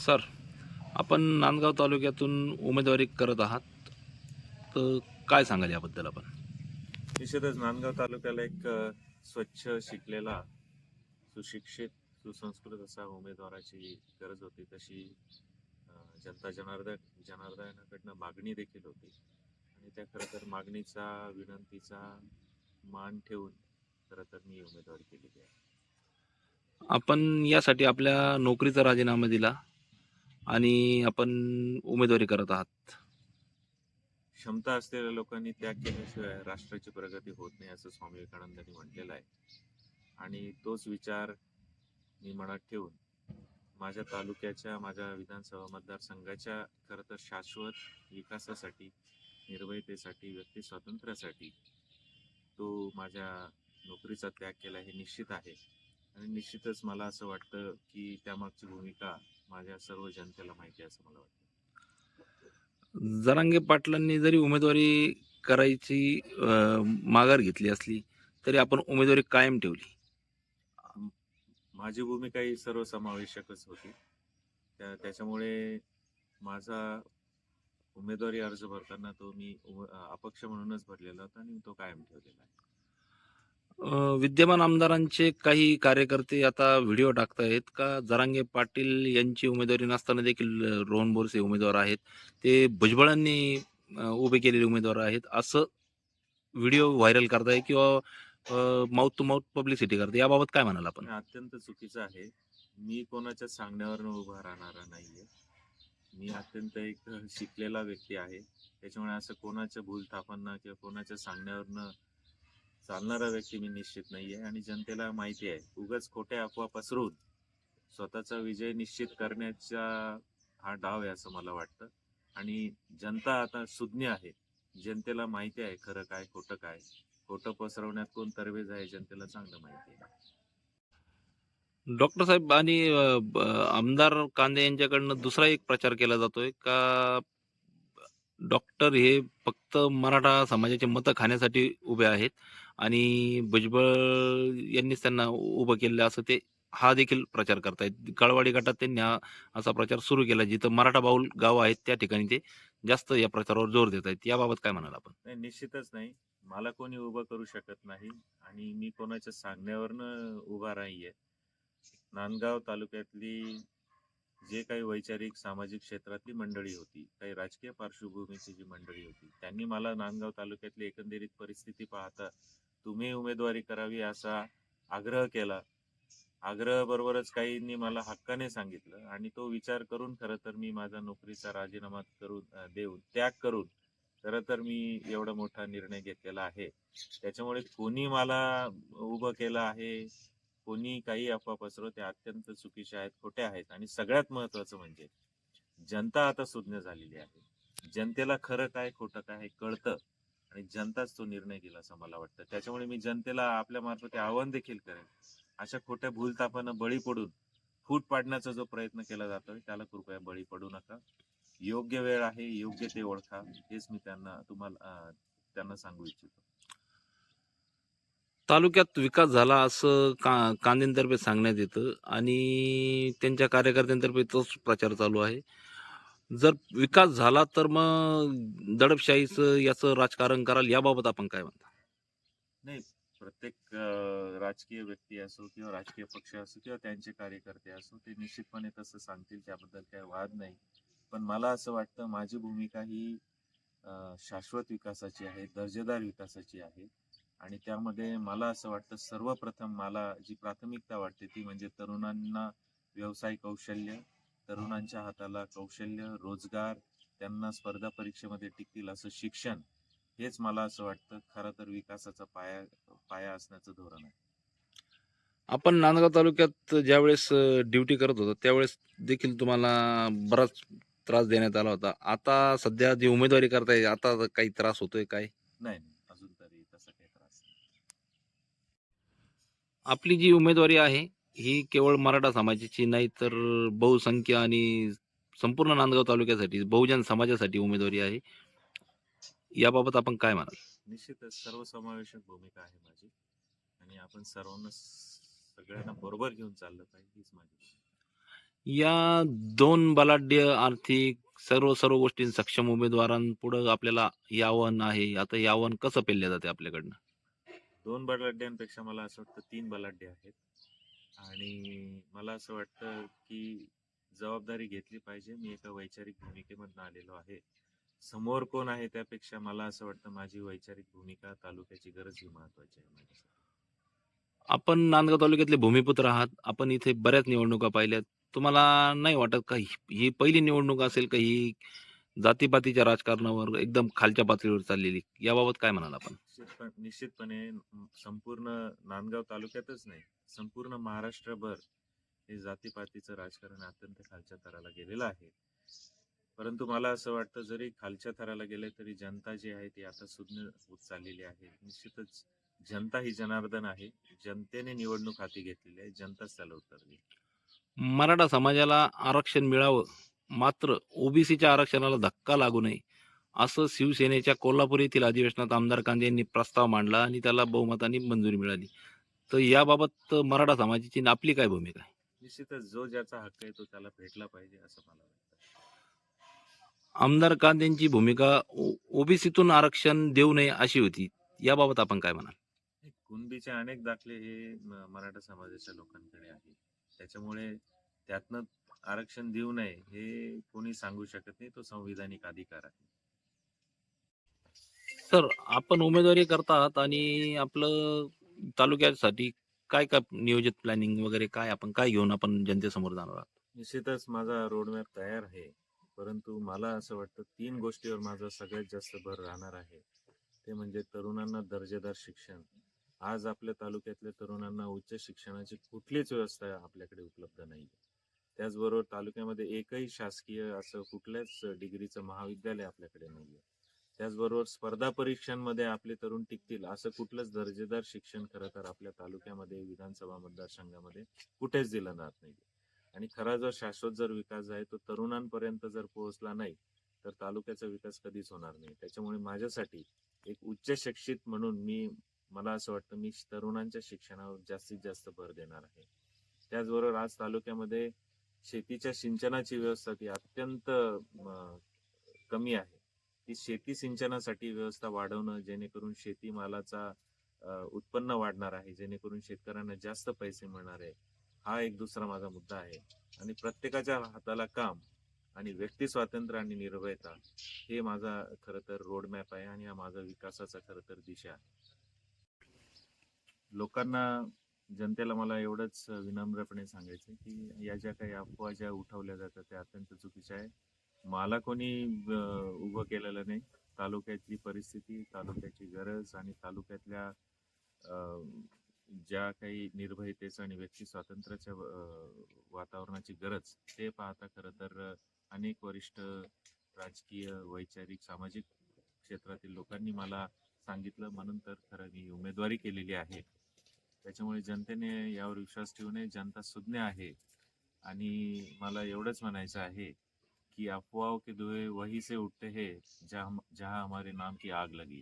Sir, आपण नांदगाव तालुक्यातून उमेदवारी करत आहात, तर काय सांगाल याबद्दल आपण? निश्चितच नांदगाव तालुक्याला एक स्वच्छ, शिकलेला, सुशिक्षित, सुसंस्कृत असा उमेदवाराची गरज होती. तशी जनता जनार्दनाकडनं मागणी देखील होती आणि त्या खरं तर मागणीचा, विनंतीचा मान ठेवून खरं तर मी उमेदवारी केलेली आहे. आपण यासाठी आपल्या नोकरीचा राजीनामा दिला आणि आपण उमेदवारी करत आहात. क्षमता असलेल्या लोकांनी त्याग केल्याशिवाय राष्ट्राची प्रगती होत नाही, असं स्वामी विवेकानंदांनी म्हटलेलं आहे. आणि तोच विचार मी मनात ठेवून माझ्या तालुक्याच्या, माझ्या विधानसभा मतदारसंघाच्या खरं तर शाश्वत विकासासाठी, निर्भयतेसाठी, व्यक्ती स्वातंत्र्यासाठी तो माझ्या नोकरीचा त्याग केला हे निश्चित आहे. आणि निश्चितच मला असं वाटतं की त्यामागची भूमिका माझ्या सर्व जनतेला माहिती आहे असं मला वाटतं. जरांगे पाटलांनी जरी उमेदवारी करायची माघार घेतली असली, तरी आपण उमेदवारी कायम ठेवली. माझी भूमिका ही सर्वसमावेशकच होती. त्याच्यामुळे माझा उमेदवारी अर्ज भरताना तो मी अपक्ष म्हणूनच भरलेला होता आणि तो कायम ठेवलेला आहे. विद्यमान आमदारांचे काही कार्यकर्ते आता व्हिडिओ टाकतायत का जरांगे पाटील यांची उमेदवारी नसताना देखील रोहन बोरसे उमेदवार आहेत, ते भुजबळांनी उभे केलेले उमेदवार आहेत, असं व्हिडिओ व्हायरल करताय किंवा माउथ टू माउथ पब्लिसिटी करते. याबाबत काय म्हणाल आपण? हे अत्यंत चुकीचं आहे. मी कोणाच्या सांगण्यावर उभा राहणारा नाहीये. मी अत्यंत एक शिकलेला व्यक्ती आहे. त्याच्यामुळे असं कोणाच्या भूलथापांना किंवा कोणाच्या सांगण्यावरनं चालणारा व्यक्ती मी निश्चित नाहीये. आणि जनतेला माहिती आहे, उगाच खोट्या अफवा पसरवून स्वतःचा विजय निश्चित करण्याचा हा डाव आहे असं मला वाटतं. आणि जनता आता सुज्ञ आहे. जनतेला माहिती आहे खरं काय, खोटं काय. खोटं पसरवण्यात कोण तरवेज आहे जनतेला चांगलं माहिती आहे. डॉक्टर साहेब आणि आमदार कांदे यांच्याकडनं दुसरा एक प्रचार केला जातोय का डॉक्टर हे फक्त मराठा समाजाचे मतं खाण्यासाठी उभे आहेत आणि भुजबळ यांनीच त्यांना उभं केलेलं, असं ते हा देखील प्रचार करतायत. कळवाडी गटात त्यांनी असा प्रचार सुरू केला, जिथं मराठा बाहुल गाव आहेत त्या ठिकाणी ते जास्त या प्रचारावर जोर देत आहेत. याबाबत काय म्हणाल आपण? नाही, निश्चितच नाही. मला कोणी उभं करू शकत नाही आणि मी कोणाच्या सांगण्यावरनं उभा नाहीये. नांदगाव तालुक्यातली जे काही वैचारिक सामाजिक क्षेत्रातली मंडळी होती, काही राजकीय पार्श्वभूमीची जी मंडळी होती, त्यांनी मला नांदगाव तालुक्यातली एकंदरीत परिस्थिती पाहता तुम्ही उमेदवारी करावी असा आग्रह केला. आग्रह बरोबरच काहींनी मला हक्काने सांगितलं आणि तो विचार करून खरं तर मी माझा नोकरीचा राजीनामा देऊन त्याग करून खरं तर मी एवढा मोठा निर्णय घेतलेला आहे. त्याच्यामुळे कोणी मला उभं केलं आहे, कोणी काही अफवा पसरवते, अत्यंत चुकीच्या आहेत, खोट्या आहेत. आणि सगळ्यात महत्वाचं म्हणजे जनता आता सुज्ञ झालेली आहे. जनतेला खरं काय, खोटं काय हे कळतं आणि जनताच तो निर्णय घेईल असं मला वाटतं. त्याच्यामुळे मी जनतेला आपल्या मार्फत आवाहन देखील करेन, अशा खोट्या भूलथापांना बळी पडून फूट पाडण्याचा जो प्रयत्न केला जातोय त्याला कृपया बळी पडू नका. योग्य वेळ आहे, योग्य ते ओळखा, हेच मी त्यांना सांगू इच्छितो. तालुक्यात विकास झाला असं कांदेंतर्फे सांगण्यात येतं आणि त्यांच्या कार्यकर्त्यांतर्फे तोच प्रचार चालू आहे. जर विकास झाला तर मग दडपशाहीचं याचं राजकारण कराल, याबाबत आपण काय म्हणता? नाही, प्रत्येक राजकीय व्यक्ती असो किंवा राजकीय पक्ष असो किंवा त्यांचे कार्यकर्ते असो, ते निश्चितपणे तसं सांगतील, त्याबद्दल काही वाद नाही. पण मला असं वाटतं माझी भूमिका ही शाश्वत विकासाची आहे, दर्जेदार विकासाची आहे. आणि त्यामध्ये मला असं वाटतं सर्वप्रथम मला जी प्राथमिकता वाटते ती म्हणजे तरुणांना व्यवसाय कौशल्य, तरुणांच्या हाताला कौशल्य, रोजगार, त्यांना स्पर्धा परीक्षेमध्ये टिकतील असं शिक्षण, हेच मला असं वाटतं खरं तर विकासाचा पाया असण्याचं धोरण आहे. आपण नांदगाव तालुक्यात ज्यावेळेस ड्युटी करत होता त्यावेळेस देखील तुम्हाला बराच त्रास देण्यात आला होता. आता सध्या जी उमेदवारी करताय, आता काही त्रास होतोय काय? नाही नाही, अजून तरी तसा काही त्रास नाही. आपली जी उमेदवारी आहे ही केवळ मराठा समाजाची नाही, तर बहुसंख्य आणि संपूर्ण नांदगाव तालुक्यासाठी, बहुजन समाजासाठी उमेदवारी आहे. याबाबत आपण काय म्हणाल? निश्चितच सर्वसमावेशक भूमिका आहे माझी आणि आपण सर्वांना सगळ्यांना बरोबर घेऊन चाललं पाहिजे, हीच माझी भूमिका. या 2 बलाढ्य आर्थिक सर्व गोष्टी सक्षम उमेदवारांपुढं आपल्याला हे आव्हान आहे. आता हे आव्हान कसं पेललं जाते आपल्याकडनं? 2 बलाढ्यांपेक्षा मला असं वाटतं 3 बलाढ्य आहेत. आणि मला असं वाटतं, की जबाबदारी घेतली पाहिजे. मी एका वैचारिक भूमिकेमधनं आलेलो आहे. समोर कोण आहे त्यापेक्षा मला असं वाटतं माझी वैचारिक भूमिका, तालुक्याची गरज ही महत्त्वाची आहे माझ्यासाठी. आपण नांदगाव तालुक्यातले भूमिपुत्र आहात. आपण इथे बऱ्याच निवडणुका पाहिल्यात. तुम्हाला नाही वाटत का ही पहिली निवडणूक असेल का ही जातीपातीच्या राजकारणावर एकदम खालच्या पातळीवर चाललेली? याबाबत काय म्हणाल आपण? निश्चितपणे संपूर्ण नांदगाव तालुक्यातच नाही, संपूर्ण महाराष्ट्रभर हे जातीपातीचं राजकारण अत्यंत खालच्या थराला गेलेलं आहे. परंतु मला असं वाटतं जरी खालच्या थराला गेले तरी जनता जी आहे ती आता सुज्ञ होत चाललेली आहे. निश्चितच जनता ही जनार्दन आहे. जनतेने निवडणूक हाती घेतलेली आहे. जनताच त्याला उत्तर देईल. मराठा समाजाला आरक्षण मिळावं, मात्र ओबीसीच्या आरक्षणाला धक्का लागू नये, असं शिवसेनेच्या कोल्हापूर येथील अधिवेशनात आमदार कांदे यांनी प्रस्ताव मांडला आणि त्याला बहुमताने मंजुरी मिळाली. तर याबाबत मराठा समाजाची आणि आपली काय भूमिका आहे? निश्चितच जो ज्याचा हक्क आहे तो त्याला भेटला पाहिजे असं मला वाटतं. आमदार कांदेंची भूमिका ओबीसीतून आरक्षण देऊ नये अशी होती. याबाबत आपण काय म्हणाल? कुणबीचे अनेक दाखले हे मराठा समाजाच्या लोकांकडे आहे. त्याच्यामुळे त्यातनं आरक्षण देऊ नये हे कोणी सांगू शकत नाही. तो संविधानिक अधिकार आहे. सर, आपण उमेदवारी करतात आणि आपलं तालुक्यासाठी काय काय नियोजित प्लॅनिंग वगैरे काय घेऊन आपण जनतेसमोर जाणार आहात? निश्चितच माझा रोडमॅप तयार आहे. परंतु मला असं वाटतं 3 गोष्टीवर माझा सगळ्यात जास्त भर राहणार आहे. ते म्हणजे तरुणांना दर्जेदार शिक्षण. आज आपल्या तालुक्यातल्या तरुणांना उच्च शिक्षणाची कुठलीच व्यवस्था आपल्याकडे उपलब्ध नाही. त्याचबरोबर तालुक्यामध्ये एकही शासकीय असं कुठल्याच डिग्रीचं महाविद्यालय आपल्याकडे नाहीये. त्याचबरोबर स्पर्धा परीक्षांमध्ये आपले तरुण टिकतील असं कुठलंच दर्जेदार शिक्षण खरं तर आपल्या तालुक्यामध्ये विधानसभा मतदारसंघामध्ये कुठेच दिलं जात नाही. आणि खरा जर शाश्वत जर विकास आहे तो तरुणांपर्यंत जर पोहोचला नाही तर तालुक्याचा विकास कधीच होणार नाही. त्याच्यामुळे माझ्यासाठी एक उच्च शिक्षित म्हणून मला असं वाटतं मी तरुणांच्या शिक्षणावर जास्तीत जास्त भर देणार आहे. त्याचबरोबर आज तालुक्यामध्ये शेतीच्या सिंचनाची व्यवस्था ती अत्यंत कमी आहे. ती शेती सिंचनासाठी व्यवस्था वाढवणं जेणेकरून शेतीमालाचा उत्पन्न वाढणार आहे, जेणेकरून शेतकऱ्यांना जास्त पैसे मिळणार आहे. हा एक दुसरा माझा मुद्दा आहे. आणि प्रत्येकाच्या हाताला काम आणि व्यक्ती स्वातंत्र्य आणि निर्भयता हे माझा खरं तर रोड मॅप आहे आणि हा माझा विकासाचा खरं तर दिशा आहे. लोकांना, जनतेला मला एवढंच विनम्रपणे सांगायचं की या ज्या काही अफवा ज्या उठवल्या जातात त्या अत्यंत चुकीच्या आहे. मला कोणी उभं केलेलं नाही. तालुक्यातली परिस्थिती, तालुक्याची गरज आणि तालुक्यातल्या ज्या काही निर्भयतेचं आणि व्यक्ती स्वातंत्र्याच्या वातावरणाची गरज ते पाहता खरं तर अनेक वरिष्ठ राजकीय, वैचारिक, सामाजिक क्षेत्रातील लोकांनी मला सांगितलं म्हणून तर खरं मी उमेदवारी केलेली आहे. त्याच्यामुळे जनतेने यावर विश्वास ठेवू नये. जनता सुज्ञ आहे आणि मला एवढंच म्हणायचं आहे कि अफवाहों के धुएं वहीं से उठते हैं जहाँ जहाँ हमारे नाम की आग लगी.